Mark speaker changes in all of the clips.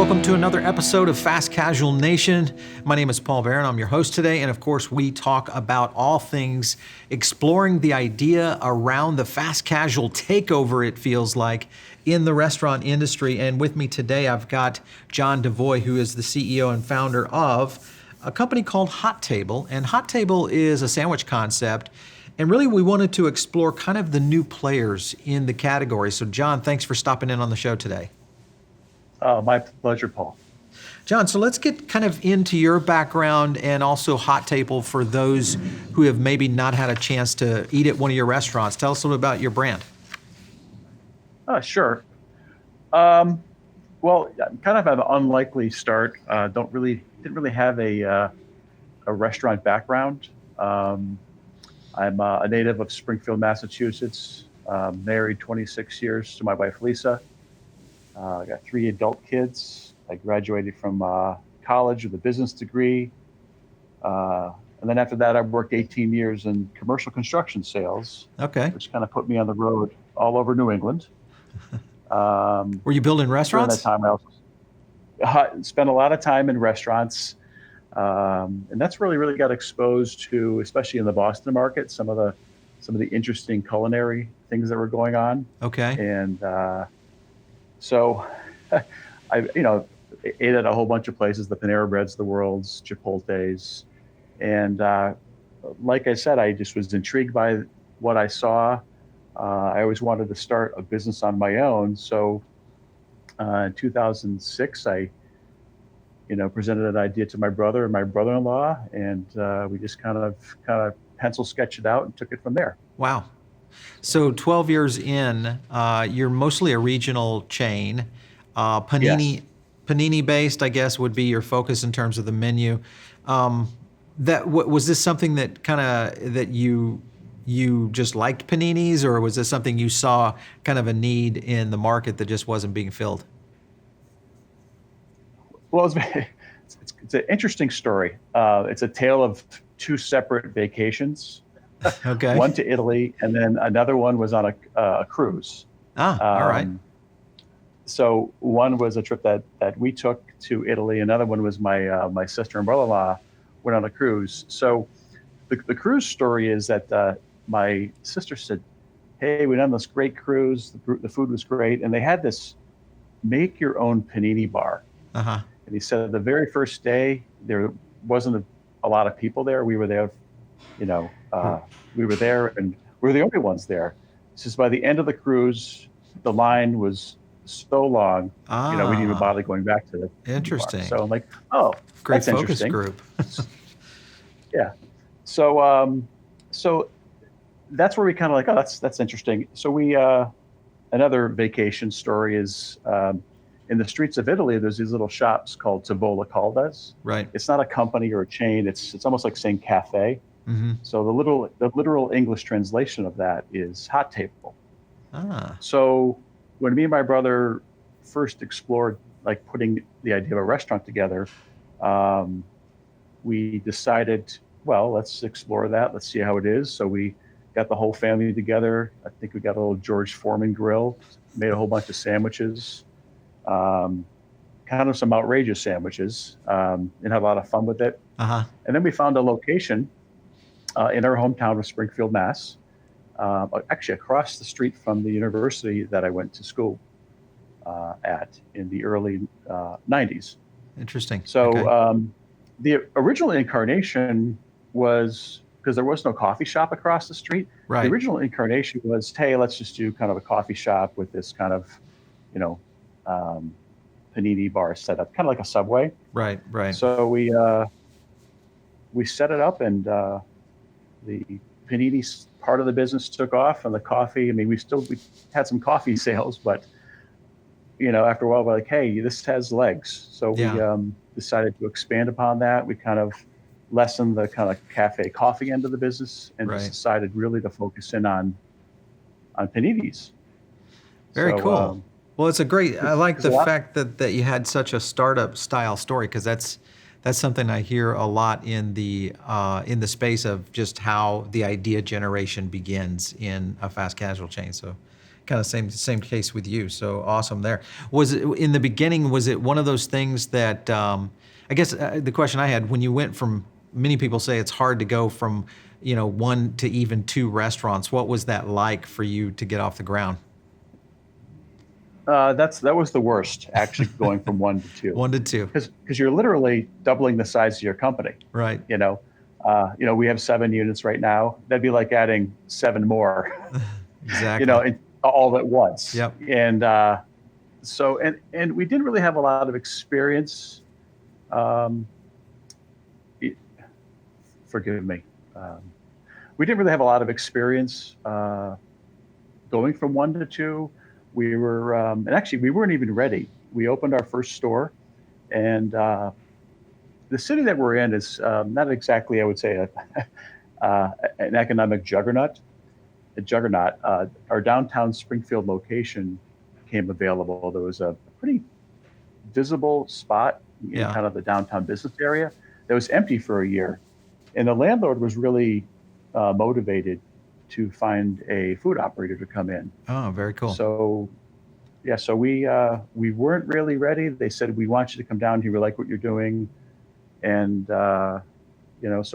Speaker 1: welcome to another episode of Fast Casual Nation. My name is Paul Barron. I'm your host today, and of course, we talk about all things exploring the idea around the fast casual takeover, it feels like, in the restaurant industry. And with me today, I've got John DeVoie, who is the CEO and founder of a company called Hot Table. And Hot Table is a sandwich concept. And really, we wanted to explore kind of the new players in the category. So, John, thanks for stopping in on the show today.
Speaker 2: My pleasure, Paul.
Speaker 1: John, so let's get kind of into your background and also Hot Table for those who have maybe not had a chance to eat at one of your restaurants. Tell us a little about your brand.
Speaker 2: Sure. Well, kind of an unlikely start. Didn't really have a restaurant background. I'm a native of Springfield, Massachusetts. Married 26 years to my wife, Lisa. I got 3 adult kids. I graduated from college with a business degree. And then after that, I worked 18 years in commercial construction sales.
Speaker 1: Okay.
Speaker 2: Which kind of put me on the road all over New England.
Speaker 1: Were you building restaurants?
Speaker 2: During that time, I also spent a lot of time in restaurants. And that's really got exposed to, especially in the Boston market, some of the interesting culinary things that were going on.
Speaker 1: Okay.
Speaker 2: And so I ate at a whole bunch of places, the Panera Breads, the Worlds, Chipotle's. And like I said, I just was intrigued by what I saw. I always wanted to start a business on my own. So in 2006, I presented an idea to my brother and my brother-in-law, and we just kind of pencil sketched it out and took it from there.
Speaker 1: Wow. So 12 years in, you're mostly a regional chain. Panini,
Speaker 2: Yes.
Speaker 1: Panini based, I guess, would be your focus in terms of the menu. Was this something that that you just liked Paninis, or was this something you saw kind of a need in the market that just wasn't being filled?
Speaker 2: Well, it's an interesting story. It's a tale of 2 separate vacations.
Speaker 1: Okay.
Speaker 2: One to Italy, and then another one was on a cruise.
Speaker 1: All right.
Speaker 2: So one was a trip that we took to Italy. Another one was my sister and brother-in-law went on a cruise. So the cruise story is that my sister said, "Hey, we went on this great cruise. The food was great, and they had this make your own panini bar."
Speaker 1: Uh-huh.
Speaker 2: And he said the very first day there wasn't a lot of people there. We were there, we were there, and we were the only ones there. He says by the end of the cruise, the line was so long, we didn't even bother going back to the
Speaker 1: Interesting.
Speaker 2: bar. So I'm like, oh,
Speaker 1: great
Speaker 2: that's
Speaker 1: focus
Speaker 2: interesting.
Speaker 1: group.
Speaker 2: Yeah. So that's where we kind of like, oh, that's interesting. So we another vacation story is in the streets of Italy, there's these little shops called Tavola Caldas.
Speaker 1: Right.
Speaker 2: It's not a company or a chain. It's almost like saying cafe.
Speaker 1: Mm-hmm.
Speaker 2: So the literal English translation of that is hot table.
Speaker 1: Ah.
Speaker 2: So when me and my brother first explored like putting the idea of a restaurant together, we decided, well, let's explore that. Let's see how it is. So we got the whole family together. I think we got a little George Foreman grill, made a whole bunch of sandwiches, kind of some outrageous sandwiches, and had a lot of fun with it.
Speaker 1: Uh-huh.
Speaker 2: And then we found a location in our hometown of Springfield, Mass, actually across the street from the university that I went to school at in the early 90s.
Speaker 1: Interesting.
Speaker 2: So
Speaker 1: Okay.
Speaker 2: the original incarnation was, because there was no coffee shop across the street,
Speaker 1: Right.
Speaker 2: the original incarnation was, hey, let's just do kind of a coffee shop with this kind of, panini bar set up, kind of like a Subway.
Speaker 1: Right.
Speaker 2: So we set it up, and the panini part of the business took off, and the coffee. I mean, we had some coffee sales, but after a while, we're like, hey, this has legs. So
Speaker 1: Yeah.
Speaker 2: we decided to expand upon that. We kind of lessened the kind of cafe coffee end of the business, and
Speaker 1: Right.
Speaker 2: just decided really to focus in on paninis.
Speaker 1: Very
Speaker 2: So,
Speaker 1: cool. Well, it's I like the
Speaker 2: there's a lot-
Speaker 1: fact that you had such a startup style story, because that's something I hear a lot in the space of just how the idea generation begins in a fast casual chain. So kind of same case with you. So awesome there. Was it in the beginning? Was it one of those things that I guess the question I had when you went from many people say it's hard to go from one to even two restaurants. What was that like for you to get off the ground?
Speaker 2: That was the worst, actually, going from one to two,
Speaker 1: One to two,
Speaker 2: because you're literally doubling the size of your company.
Speaker 1: right?
Speaker 2: We have 7 units right now. That'd be like adding 7 more,
Speaker 1: Exactly.
Speaker 2: all at once.
Speaker 1: Yep.
Speaker 2: And and we didn't really have a lot of experience. Forgive me. We didn't really have a lot of experience going from one to two. We were, and actually, we weren't even ready. We opened our first store, and the city that we're in is not exactly, I would say, an economic juggernaut. Our downtown Springfield location came available. There was a pretty visible spot in
Speaker 1: Yeah.
Speaker 2: kind of the downtown business area that was empty for a year. And the landlord was really motivated to find a food operator to come in.
Speaker 1: Oh, very cool.
Speaker 2: So, yeah, so we weren't really ready. They said, "We want you to come down here. We like what you're doing." And so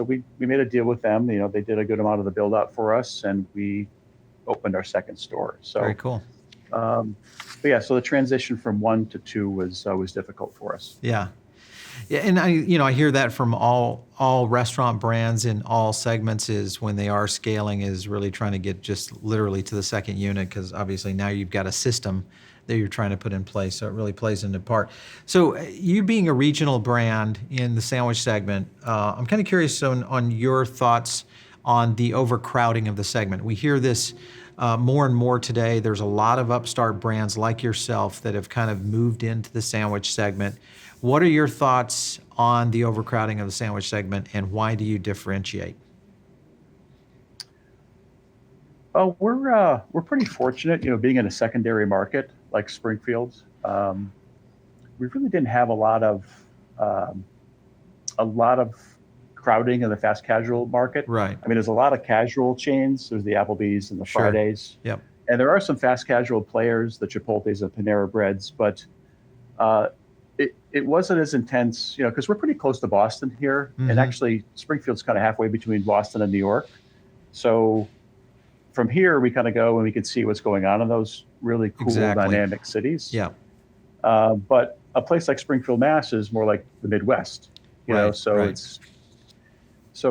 Speaker 2: we made a deal with them. They did a good amount of the build out for us, and we opened our second store. So
Speaker 1: Very cool.
Speaker 2: but yeah, so the transition from one to two was difficult for us.
Speaker 1: Yeah. Yeah, and I hear that from all restaurant brands in all segments is when they are scaling is really trying to get just literally to the second unit because obviously now you've got a system that you're trying to put in place, so it really plays into part. So you being a regional brand in the sandwich segment, I'm kind of curious on your thoughts on the overcrowding of the segment. We hear this more and more today. There's a lot of upstart brands like yourself that have kind of moved into the sandwich segment. What are your thoughts on the overcrowding of the sandwich segment, and why do you differentiate?
Speaker 2: Oh, we're pretty fortunate, being in a secondary market like Springfield. We really didn't have a lot of crowding in the fast casual market.
Speaker 1: Right.
Speaker 2: I mean, there's a lot of casual chains. There's the Applebee's and the
Speaker 1: Sure.
Speaker 2: Fridays.
Speaker 1: Yep.
Speaker 2: And there are some fast casual players, the Chipotles and Panera Breads, but it wasn't as intense, because we're pretty close to Boston here.
Speaker 1: Mhm.
Speaker 2: And actually, Springfield's kind of halfway between Boston and New York. So from here, we kind of go and we can see what's going on in those really cool,
Speaker 1: Exactly.
Speaker 2: dynamic cities.
Speaker 1: Yeah.
Speaker 2: But a place like Springfield, Mass is more like the Midwest,
Speaker 1: Right,
Speaker 2: so
Speaker 1: right.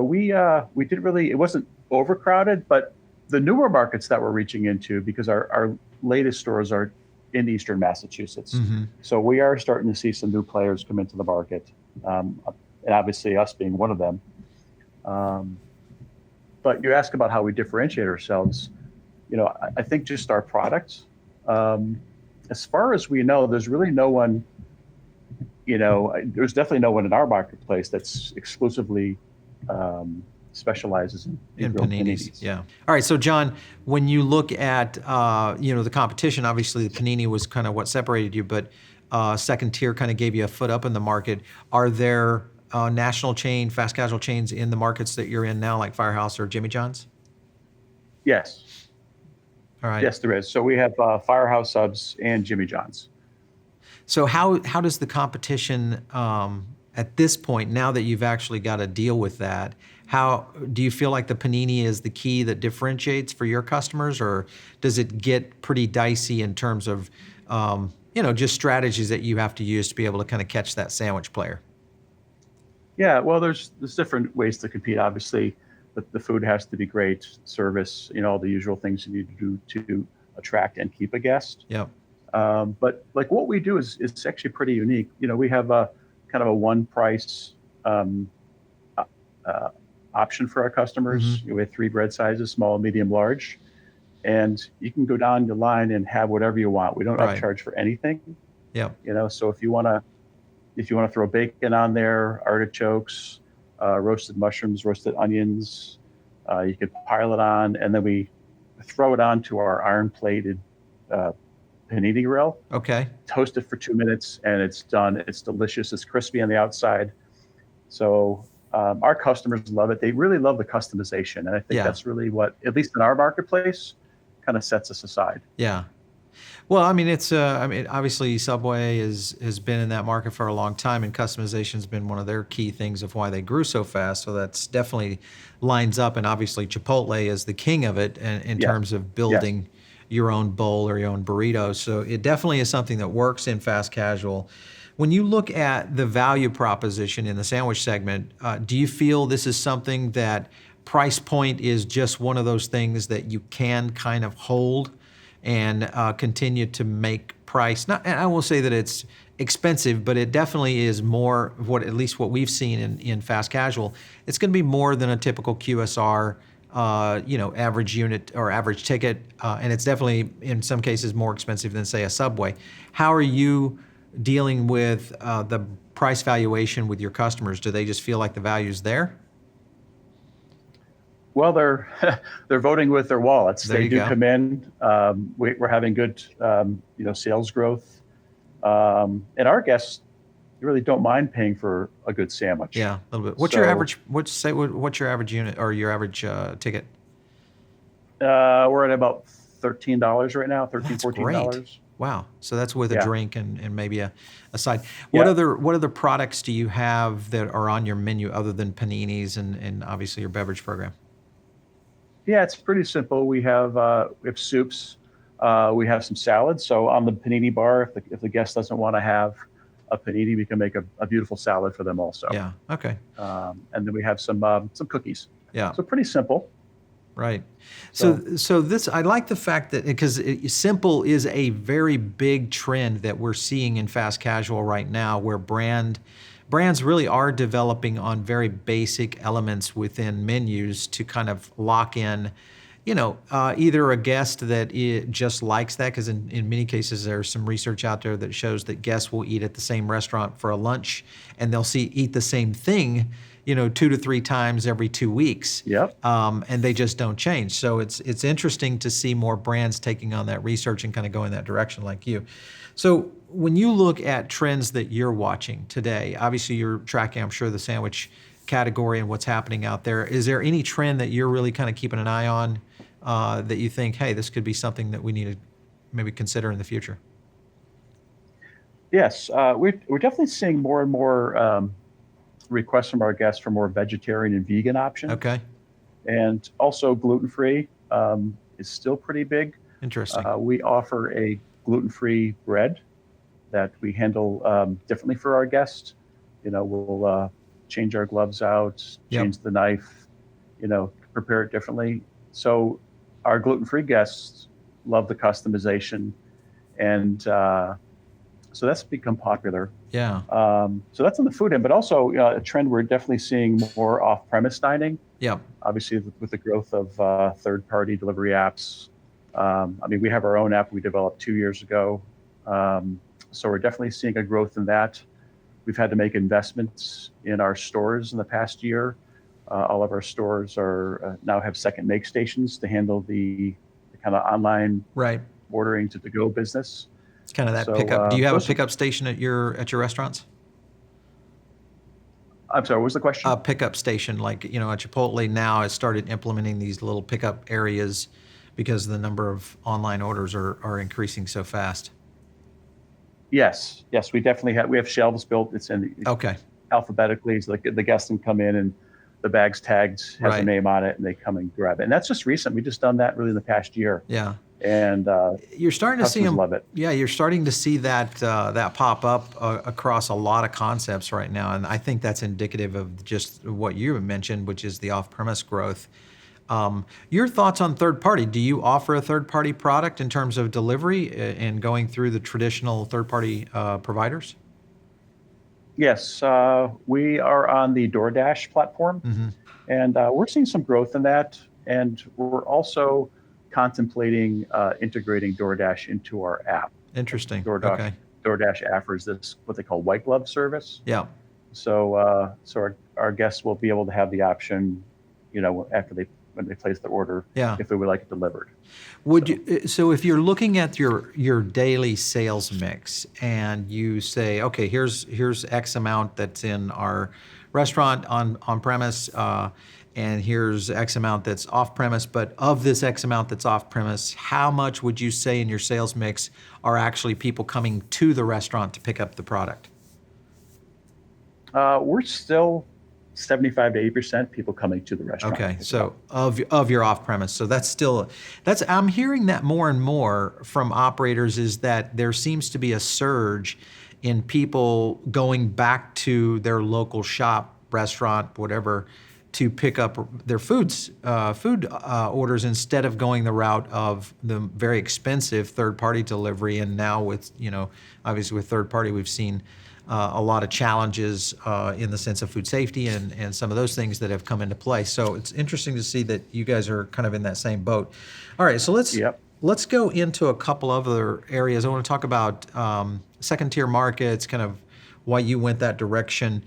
Speaker 2: we didn't really, it wasn't overcrowded, but the newer markets that we're reaching into, because our latest stores are in Eastern Massachusetts.
Speaker 1: Mhm.
Speaker 2: So we are starting to see some new players come into the market, and obviously us being one of them. But you ask about how we differentiate ourselves. I think just our products. As far as we know, there's really no one. There's definitely no one in our marketplace that's exclusively specializes in grilled
Speaker 1: Paninis. Yeah. All right. So John, when you look at the competition, obviously the Panini was kind of what separated you, but second tier kind of gave you a foot up in the market. Are there national chain, fast casual chains in the markets that you're in now, like Firehouse or Jimmy John's?
Speaker 2: Yes.
Speaker 1: All right.
Speaker 2: Yes, there is. So we have Firehouse Subs and Jimmy John's.
Speaker 1: So how does the competition at this point, now that you've actually got to deal with that, how do you feel like the Panini is the key that differentiates for your customers, or does it get pretty dicey in terms of just strategies that you have to use to be able to kind of catch that sandwich player?
Speaker 2: Yeah, well, there's different ways to compete. Obviously, the food has to be great, service, all the usual things you need to do to attract and keep a guest.
Speaker 1: Yep.
Speaker 2: But like what we do is actually pretty unique. We have a kind of a one price option for our customers.
Speaker 1: Mm-hmm.
Speaker 2: We have 3 bread sizes: small, medium, large, and you can go down the line and have whatever you want. We don't
Speaker 1: Right.
Speaker 2: upcharge for anything.
Speaker 1: Yep.
Speaker 2: So if you want to throw bacon on there, artichokes, roasted mushrooms, roasted onions, you could pile it on, and then we throw it onto our iron plated panini grill.
Speaker 1: Okay.
Speaker 2: Toast it for 2 minutes, and it's done. It's delicious. It's crispy on the outside. So our customers love it. They really love the customization, and I think
Speaker 1: Yeah.
Speaker 2: that's really what, at least in our marketplace, kind of sets us aside.
Speaker 1: Yeah. Well, I mean, obviously Subway has been in that market for a long time, and customization's been one of their key things of why they grew so fast. So that's definitely lines up, and obviously Chipotle is the king of it in
Speaker 2: Yes.
Speaker 1: terms of
Speaker 2: Yes.
Speaker 1: building your own bowl or your own burrito. So it definitely is something that works in fast casual. When you look at the value proposition in the sandwich segment, do you feel this is something that price point is just one of those things that you can kind of hold and continue to make price? Not, and I will say that it's expensive, but it definitely is more of at least what we've seen in fast casual. It's going to be more than a typical QSR, average unit or average ticket, and it's definitely in some cases more expensive than say a Subway. How are you dealing with the price valuation with your customers? Do they just feel like the value's there?
Speaker 2: Well, they're they're voting with their wallets.
Speaker 1: There
Speaker 2: They
Speaker 1: you
Speaker 2: do
Speaker 1: go.
Speaker 2: come in. We're having good, sales growth, and our guests really don't mind paying for a good sandwich.
Speaker 1: Yeah, a little bit. What's your
Speaker 2: So
Speaker 1: average? What's your average unit or your average ticket?
Speaker 2: we're at about $13 right now,
Speaker 1: Well,
Speaker 2: 13,
Speaker 1: that's
Speaker 2: $14.
Speaker 1: great. Wow. So that's with a
Speaker 2: Yeah.
Speaker 1: drink and maybe a side.
Speaker 2: Yeah.
Speaker 1: What other products do you have that are on your menu other than paninis and obviously your beverage program?
Speaker 2: Yeah, it's pretty simple. We have soups. We have some salads. So on the panini bar, if the guest doesn't want to have a panini, we can make a beautiful salad for them also.
Speaker 1: Yeah. Okay.
Speaker 2: And then we have some cookies.
Speaker 1: Yeah.
Speaker 2: So pretty simple.
Speaker 1: Right.
Speaker 2: So
Speaker 1: So this, I like the fact that because simple is a very big trend that we're seeing in fast casual right now, where brands really are developing on very basic elements within menus to kind of lock in, either a guest that just likes that, because in many cases there's some research out there that shows that guests will eat at the same restaurant for a lunch and they'll eat the same thing, 2 to 3 times every 2 weeks.
Speaker 2: Yep.
Speaker 1: And they just don't change. So it's interesting to see more brands taking on that research and kind of going that direction like you. So when you look at trends that you're watching today, obviously you're tracking, I'm sure, the sandwich category and what's happening out there. Is there any trend that you're really kind of keeping an eye on that you think, hey, this could be something that we need to maybe consider in the future?
Speaker 2: Yes, we're definitely seeing more and more requests from our guests for more vegetarian and vegan options.
Speaker 1: Okay.
Speaker 2: And also gluten-free is still pretty big.
Speaker 1: Interesting.
Speaker 2: We offer a gluten-free bread that we handle differently for our guests. We'll change our gloves out,
Speaker 1: Yep.
Speaker 2: change the knife, prepare it differently. So our gluten-free guests love the customization, and so that's become popular.
Speaker 1: Yeah.
Speaker 2: So that's on the food end, but also a trend we're definitely seeing more off-premise dining.
Speaker 1: Yep.
Speaker 2: Obviously, with the growth of third-party delivery apps. We have our own app we developed 2 years ago. So we're definitely seeing a growth in that. We've had to make investments in our stores in the past year. All of our stores now have second make stations to handle the kind of online
Speaker 1: Right.
Speaker 2: ordering to go business.
Speaker 1: It's kind of that
Speaker 2: So,
Speaker 1: pickup. Do you have a
Speaker 2: those are-
Speaker 1: pickup station at your restaurants?
Speaker 2: I'm sorry, what was the question?
Speaker 1: A pickup station, like, at Chipotle now has started implementing these little pickup areas because the number of online orders are increasing so fast.
Speaker 2: Yes, we definitely have. We have shelves built. It's in
Speaker 1: Okay.
Speaker 2: alphabetically, so the guests can come in and the bag's tagged, has
Speaker 1: Right.
Speaker 2: a name on it, and they come and grab it. And that's just recent. We just done that really in the past year,
Speaker 1: Yeah.
Speaker 2: and
Speaker 1: You're starting to see
Speaker 2: customers
Speaker 1: them.
Speaker 2: love it.
Speaker 1: Yeah, you're starting to see that pop up across a lot of concepts right now, and I think that's indicative of just what you mentioned, which is the off-premise growth. Your thoughts on third party? Do you offer a third party product in terms of delivery and going through the traditional third party providers?
Speaker 2: Yes, we are on the DoorDash platform,
Speaker 1: Mm-hmm.
Speaker 2: and we're seeing some growth in that. And we're also contemplating integrating DoorDash into our app.
Speaker 1: Interesting.
Speaker 2: DoorDash,
Speaker 1: Okay.
Speaker 2: DoorDash offers this what they call white glove service.
Speaker 1: Yeah.
Speaker 2: So our guests will be able to have the option, after when they place the order,
Speaker 1: Yeah.
Speaker 2: if they would like it delivered.
Speaker 1: So if you're looking at your daily sales mix and you say, okay, here's X amount that's in our restaurant on premise, and here's X amount that's off premise, but of this X amount that's off premise, how much would you say in your sales mix are actually people coming to the restaurant to pick up the product?
Speaker 2: We're still 75 to 80% people coming to the restaurant.
Speaker 1: Okay, so of your off premise, so I'm hearing that more and more from operators, is that there seems to be a surge in people going back to their local shop, restaurant, whatever, to pick up their food orders instead of going the route of the very expensive third-party delivery. And now with, obviously with third-party, we've seen a lot of challenges in the sense of food safety and some of those things that have come into play. So it's interesting to see that you guys are kind of in that same boat. All right, so let's go into a couple other areas. I want to talk about second-tier markets, kind of why you went that direction.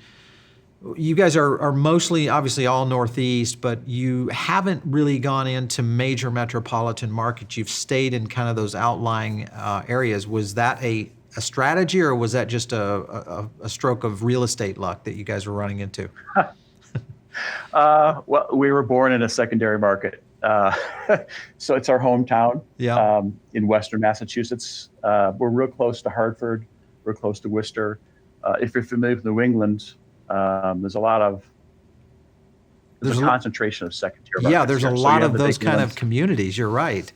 Speaker 1: You guys are mostly, obviously, all Northeast, but you haven't really gone into major metropolitan markets. You've stayed in kind of those outlying areas. Was that a strategy, or was that just a stroke of real estate luck that you guys were running into?
Speaker 2: Well, we were born in a secondary market. So it's our hometown in Western Massachusetts. We're real close to Hartford. We're close to Worcester. If you're familiar with New England, there's a concentration of second-tier markets.
Speaker 1: Yeah, there's a lot of those kind of communities. You're right.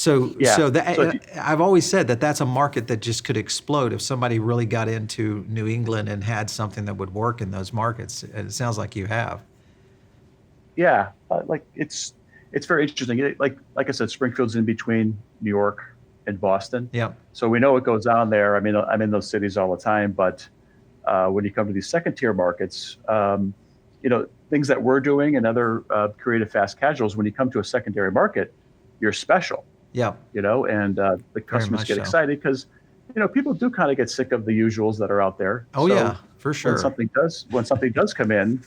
Speaker 1: I've always said that that's a market that just could explode if somebody really got into New England and had something that would work in those markets. And it sounds like you have.
Speaker 2: Yeah, it's very interesting. Like I said, Springfield's in between New York and Boston.
Speaker 1: Yeah.
Speaker 2: So we know what goes on there. I mean, I'm in those cities all the time, but when you come to these second-tier markets, things that we're doing and other creative fast casuals, when you come to a secondary market, you're special.
Speaker 1: Yeah.
Speaker 2: And the customers get excited because, people do kind of get sick of the usuals that are out there.
Speaker 1: Oh, so yeah, for sure.
Speaker 2: When something does come in,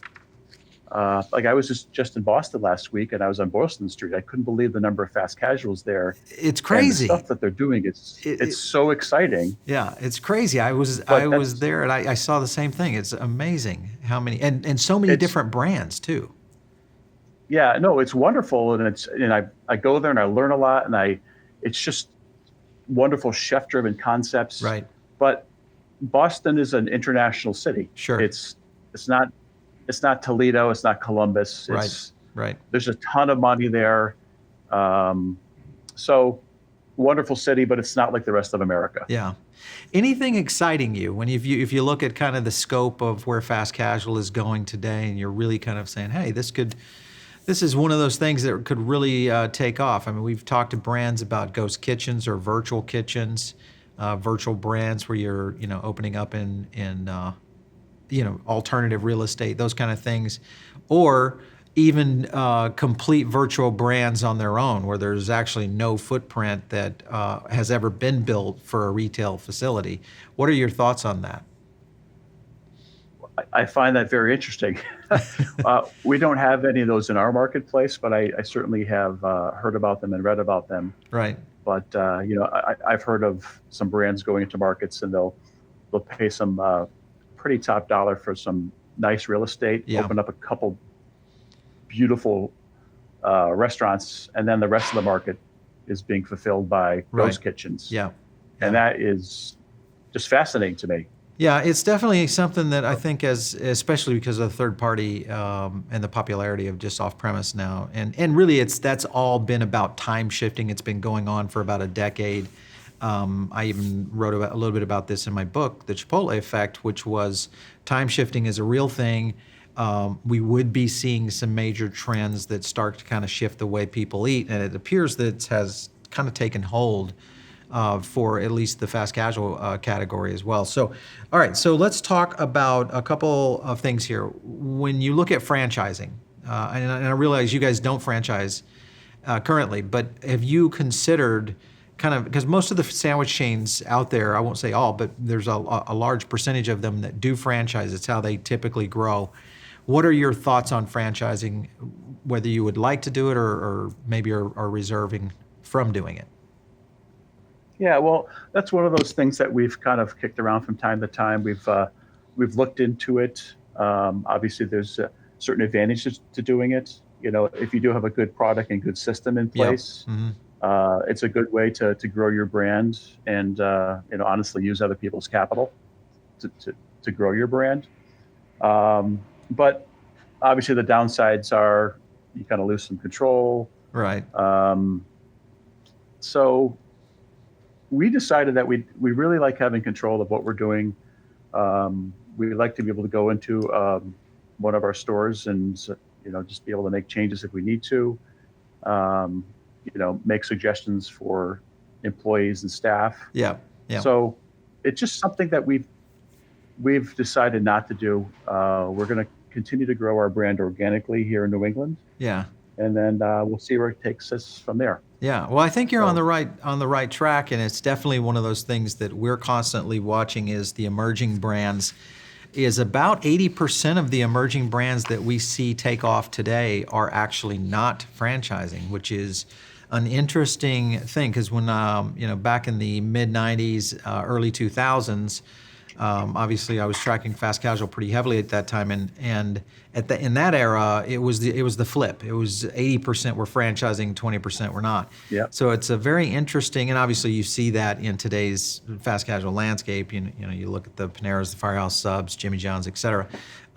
Speaker 2: like I was just in Boston last week, and I was on Boylston Street. I couldn't believe the number of fast casuals there.
Speaker 1: It's crazy.
Speaker 2: And the stuff that they're doing. It's so exciting.
Speaker 1: Yeah, it's crazy. I was there, and I saw the same thing. It's amazing how many and so many different brands too.
Speaker 2: Yeah, no, it's wonderful, and I go there and I learn a lot, and it's just wonderful chef-driven concepts.
Speaker 1: Right.
Speaker 2: But Boston is an international city.
Speaker 1: Sure.
Speaker 2: It's not Toledo. It's not Columbus.
Speaker 1: Right.
Speaker 2: There's a ton of money there. So wonderful city, but it's not like the rest of America.
Speaker 1: Yeah. Anything exciting you if you look at kind of the scope of where fast casual is going today, and you're really kind of saying, hey, this is one of those things that could really take off. I mean, we've talked to brands about ghost kitchens or virtual kitchens, virtual brands where you're, opening up in alternative real estate, those kind of things, or even complete virtual brands on their own where there's actually no footprint that has ever been built for a retail facility. What are your thoughts on that?
Speaker 2: I find that very interesting. We don't have any of those in our marketplace, but I certainly have heard about them and read about them.
Speaker 1: Right.
Speaker 2: But I've heard of some brands going into markets, and they'll pay some pretty top dollar for some nice real estate, open up a couple beautiful restaurants, and then the rest of the market is being fulfilled by ghost kitchens.
Speaker 1: Yeah.
Speaker 2: And that is just fascinating to me.
Speaker 1: Yeah, it's definitely something that I think, especially because of the third party and the popularity of just off premise now, and really that's all been about time shifting. It's been going on for about a decade. I even wrote a little bit about this in my book, The Chipotle Effect, which was time shifting is a real thing. We would be seeing some major trends that start to kind of shift the way people eat, and it appears that it has kind of taken hold for at least the fast casual category as well. So, all right, so let's talk about a couple of things here. When you look at franchising, and I realize you guys don't franchise currently, but have you considered kind of, because most of the sandwich chains out there, I won't say all, but there's a large percentage of them that do franchise. It's how they typically grow. What are your thoughts on franchising, whether you would like to do it or maybe are reserving from doing it?
Speaker 2: Yeah, well, that's one of those things that we've kind of kicked around from time to time. We've looked into it. Obviously, there's certain advantages to doing it. if you do have a good product and good system in
Speaker 1: Yep.
Speaker 2: place, it's a good way to grow your brand and, honestly use other people's capital to grow your brand. But obviously the downsides are you kind of lose some control.
Speaker 1: Right.
Speaker 2: So we decided that we really like having control of what we're doing. We like to be able to go into one of our stores and just be able to make changes if we need to. Make suggestions for employees and staff.
Speaker 1: Yeah. Yeah.
Speaker 2: So it's just something that we've decided not to do. We're going to continue to grow our brand organically here in New England.
Speaker 1: Yeah.
Speaker 2: And then we'll see where it takes us from there.
Speaker 1: Yeah, well, I think you're on the right track, and it's definitely one of those things that we're constantly watching is the emerging brands. Is about 80% of the emerging brands that we see take off today are actually not franchising, which is an interesting thing because when back in the mid 90s, early 2000s. Obviously, I was tracking fast casual pretty heavily at that time, and in that era, it was the flip. It was 80% were franchising, 20% were not.
Speaker 2: Yeah.
Speaker 1: So it's a very interesting, and obviously you see that in today's fast casual landscape. You look at the Paneras, the Firehouse Subs, Jimmy John's, et cetera,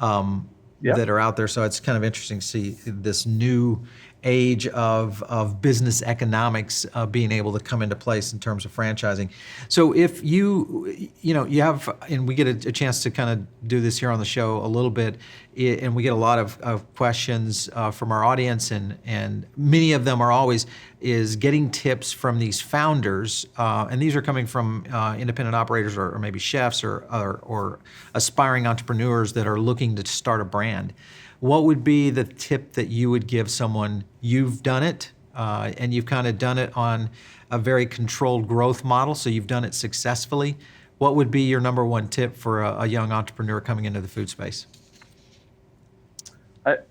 Speaker 1: that are out there. So it's kind of interesting to see this new age of business economics being able to come into place in terms of franchising. So if you have, and we get a chance to kind of do this here on the show a little bit, and we get a lot of questions from our audience, and many of them are always is getting tips from these founders, and these are coming from independent operators or maybe chefs or aspiring entrepreneurs that are looking to start a brand. What would be the tip that you would give someone? You've done it, and you've kind of done it on a very controlled growth model, so you've done it successfully. What would be your number one tip for a young entrepreneur coming into the food space?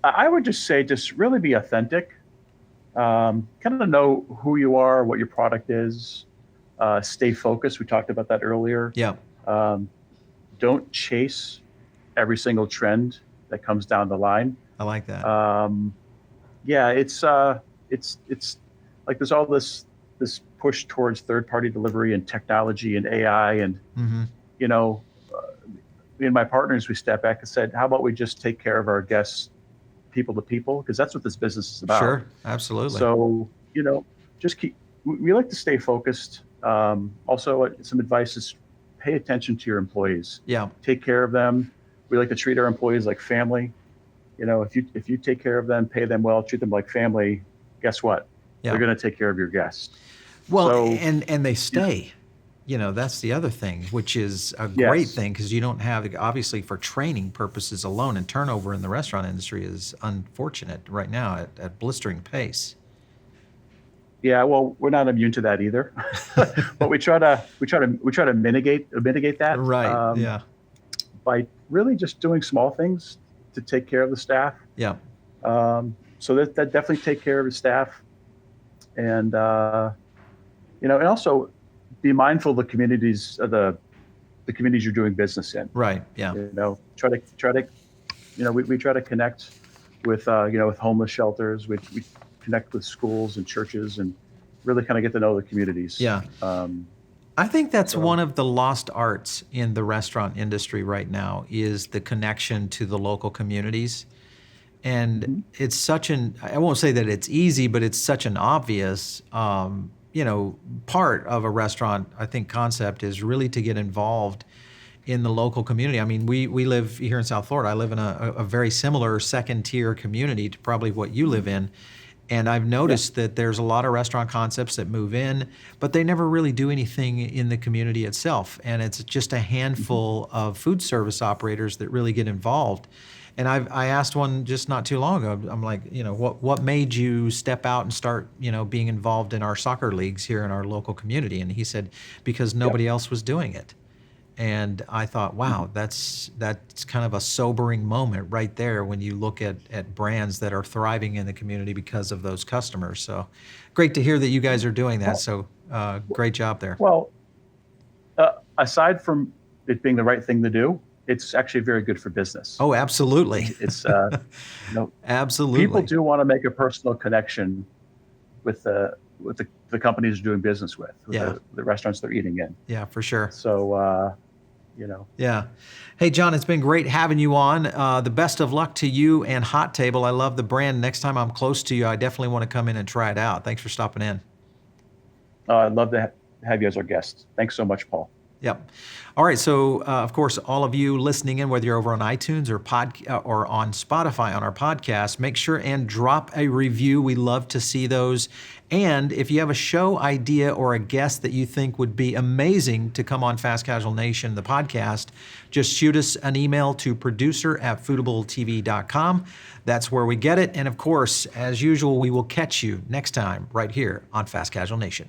Speaker 2: I would just say, just really be authentic. Kind of know who you are, what your product is. Stay focused. We talked about that earlier.
Speaker 1: Yeah.
Speaker 2: Don't chase every single trend that comes down the line.
Speaker 1: I like that.
Speaker 2: It's like there's all this push towards third-party delivery and technology and AI, and me and my partners, we stepped back and said, how about we just take care of our guests people to people, because that's what this business is about.
Speaker 1: Sure, absolutely.
Speaker 2: So we like to stay focused. Also, some advice is pay attention to your employees.
Speaker 1: Yeah.
Speaker 2: Take care of them. We like to treat our employees like family. If you take care of them, pay them well, treat them like family, guess what?
Speaker 1: Yeah.
Speaker 2: They're going to take care of your guests.
Speaker 1: Well, and they stay. That's the other thing, which is a great thing, because you don't have, obviously for training purposes alone, and turnover in the restaurant industry is unfortunate right now at blistering pace.
Speaker 2: Yeah, well, we're not immune to that either, but we try to mitigate that.
Speaker 1: Right.
Speaker 2: By really just doing small things to take care of the staff.
Speaker 1: Yeah.
Speaker 2: So that definitely take care of the staff, and and also be mindful of the communities, the communities you're doing business in.
Speaker 1: Right. Yeah.
Speaker 2: Try to we try to connect with with homeless shelters. We connect with schools and churches, and really kind of get to know the communities.
Speaker 1: Yeah. I think that's one of the lost arts in the restaurant industry right now, is the connection to the local communities. And it's such I won't say that it's easy, but it's such an obvious, part of a restaurant, I think, concept is really to get involved in the local community. I mean, we live here in South Florida. I live in a very similar second tier community to probably what you live in. And I've noticed that there's a lot of restaurant concepts that move in, but they never really do anything in the community itself. And it's just a handful of food service operators that really get involved. And I asked one just not too long ago. I'm like, what made you step out and start, being involved in our soccer leagues here in our local community? And he said, because nobody else was doing it. And I thought, wow, that's kind of a sobering moment right there when you look at brands that are thriving in the community because of those customers. So great to hear that you guys are doing that. So great job there.
Speaker 2: Well, aside from it being the right thing to do, it's actually very good for business.
Speaker 1: Oh, absolutely.
Speaker 2: It's you know,
Speaker 1: Absolutely.
Speaker 2: people do want to make a personal connection with the companies they're doing business with
Speaker 1: Yeah.
Speaker 2: the restaurants they're eating in.
Speaker 1: Yeah, for sure.
Speaker 2: So you know,
Speaker 1: Yeah. Hey, John, it's been great having you on. The best of luck to you and Hot Table. I love the brand. Next time I'm close to you, I definitely want to come in and try it out. Thanks for stopping in.
Speaker 2: I'd love to have you as our guest. Thanks so much, Paul.
Speaker 1: Yep. All right. So, of course, all of you listening in, whether you're over on iTunes or on Spotify on our podcast, make sure and drop a review. We love to see those. And if you have a show idea or a guest that you think would be amazing to come on Fast Casual Nation, the podcast, just shoot us an email to producer@foodabletv.com. That's where we get it. And of course, as usual, we will catch you next time right here on Fast Casual Nation.